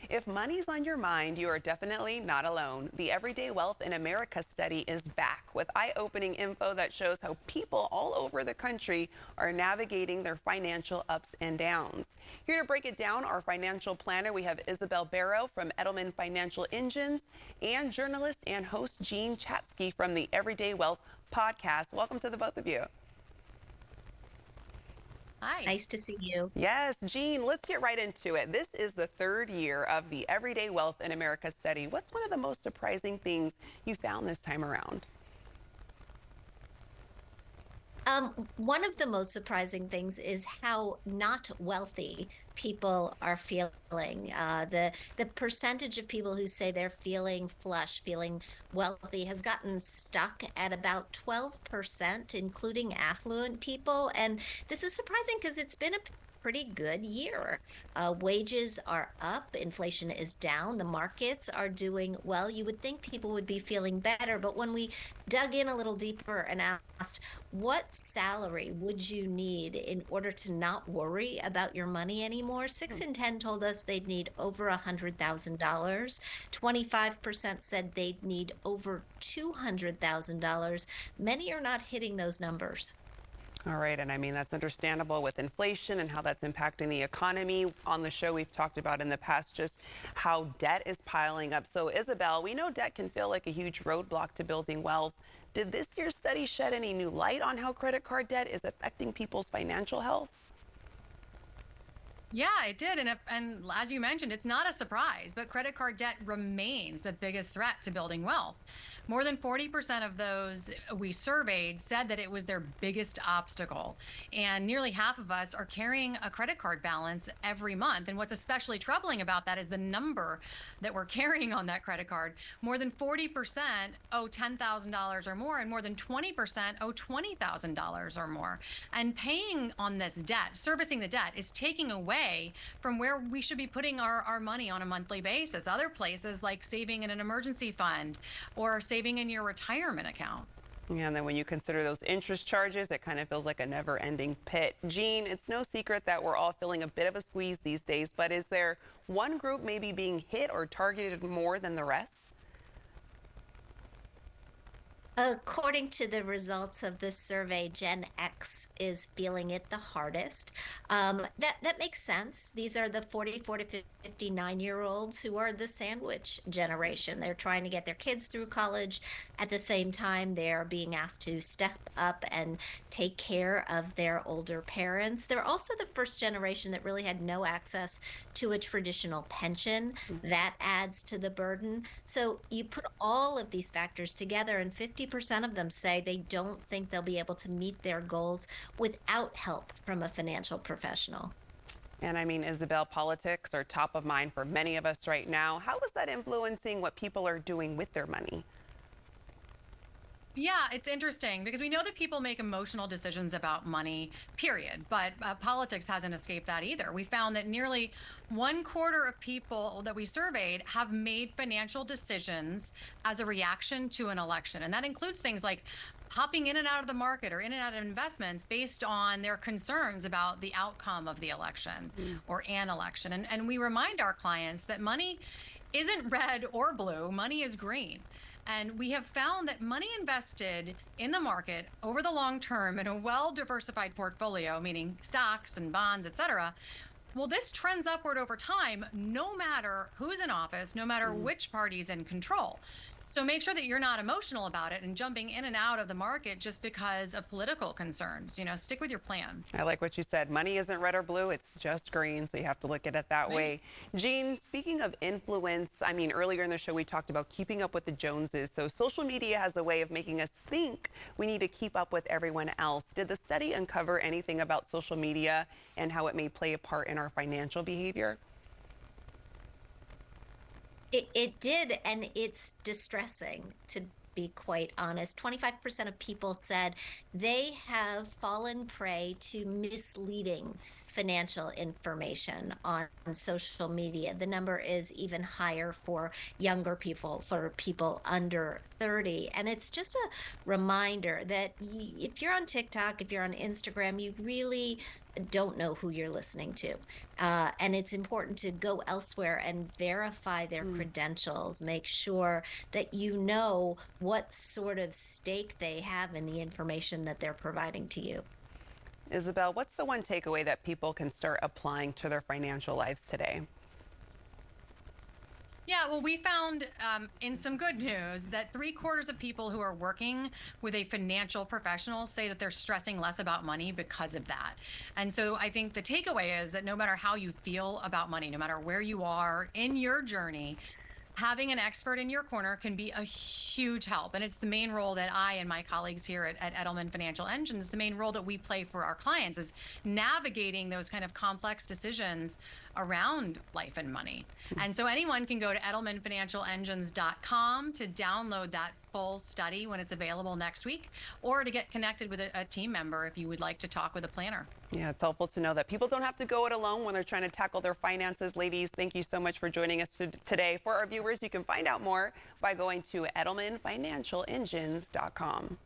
If money's on your mind, you are definitely not alone. The Everyday Wealth in America study is back with eye-opening info that shows how people all over the country are navigating their financial ups and downs. Here to break it down, our financial planner, we have Isabel Barrow from Edelman Financial Engines and journalist and host Jean Chatzky from the Everyday Wealth podcast. Welcome to the both of you. Hi. Nice to see you. Yes, Jean, let's get right into it. This is the third year of the Everyday Wealth in America study. What's one of the most surprising things you found this time around? One of the most surprising things is how not wealthy people are feeling. The percentage of people who say they're feeling flush, feeling wealthy, has gotten stuck at about 12%, including affluent people. And this is surprising because it's been a pretty good year. Wages are up, inflation is down, the markets are doing well. You would think people would be feeling better, but when we dug in a little deeper and asked, what salary would you need in order to not worry about your money anymore? 6 in 10 told us they'd need over $100,000. 25% said they'd need over $200,000. Many are not hitting those numbers. All right, and I mean, that's understandable with inflation and how that's impacting the economy. On the show, we've talked about in the past just how debt is piling up. So, Isabel, we know debt can feel like a huge roadblock to building wealth. Did this year's study shed any new light on how credit card debt is affecting people's financial health? Yeah, it did. And as you mentioned, it's not a surprise, but credit card debt remains the biggest threat to building wealth. More than 40% of those we surveyed said that it was their biggest obstacle. And nearly half of us are carrying a credit card balance every month. And what's especially troubling about that is the number that we're carrying on that credit card. More than 40% owe $10,000 or more, and more than 20% owe $20,000 or more. And paying on this debt, servicing the debt, is taking away from where we should be putting our money on a monthly basis. Other places like saving in an emergency fund or saving in your retirement account. Yeah, and then when you consider those interest charges, it kind of feels like a never-ending pit. Jean, it's no secret that we're all feeling a bit of a squeeze these days, but is there one group maybe being hit or targeted more than the rest? According to the results of this survey, Gen X is feeling it the hardest. That makes sense. These are the 44 to 59-year-olds who are the sandwich generation. They're trying to get their kids through college. At the same time, they're being asked to step up and take care of their older parents. They're also the first generation that really had no access to a traditional pension. That adds to the burden. So you put all of these factors together, and 50% of them say they don't think they'll be able to meet their goals without help from a financial professional. And I mean, Isabel, politics are top of mind for many of us right now. How is that influencing what people are doing with their money? Yeah, it's interesting because we know that people make emotional decisions about money, period. But politics hasn't escaped that either. We found that nearly 1/4 of people that we surveyed have made financial decisions as a reaction to an election. And that includes things like popping in and out of the market or in and out of investments based on their concerns about the outcome of the election or an election. And we remind our clients that money isn't red or blue, money is green. And we have found that money invested in the market over the long term in a well-diversified portfolio, meaning stocks and bonds, et cetera, well, this trends upward over time, no matter who's in office, no matter which party's in control. So make sure that you're not emotional about it and jumping in and out of the market just because of political concerns. Stick with your plan. I like what you said. Money isn't red or blue, it's just green, so you have to look at it that way. Jean, speaking of influence, I mean, earlier in the show we talked about keeping up with the Joneses. So social media has a way of making us think we need to keep up with everyone else. Did the study uncover anything about social media and how it may play a part in our financial behavior? It did, and it's distressing, to be quite honest. 25% of people said they have fallen prey to misleading financial information on social media. The number is even higher for younger people, for people under 30. And it's just a reminder that if you're on TikTok, if you're on Instagram, you really don't know who you're listening to. And it's important to go elsewhere and verify their credentials, make sure that you know what sort of stake they have in the information that they're providing to you. Isabel, what's the one takeaway that people can start applying to their financial lives today? Yeah, well, we found in some good news that 3/4 of people who are working with a financial professional say that they're stressing less about money because of that. And so I think the takeaway is that no matter how you feel about money, no matter where you are in your journey, having an expert in your corner can be a huge help. And it's the main role that I and my colleagues here at Edelman Financial Engines, the main role that we play for our clients is navigating those kind of complex decisions around life and money. And so anyone can go to edelmanfinancialengines.com to download that full study when it's available next week, or to get connected with a team member if you would like to talk with a planner. Yeah, it's helpful to know that people don't have to go it alone when they're trying to tackle their finances. Ladies, thank you so much for joining us today. For our viewers, you can find out more by going to edelmanfinancialengines.com.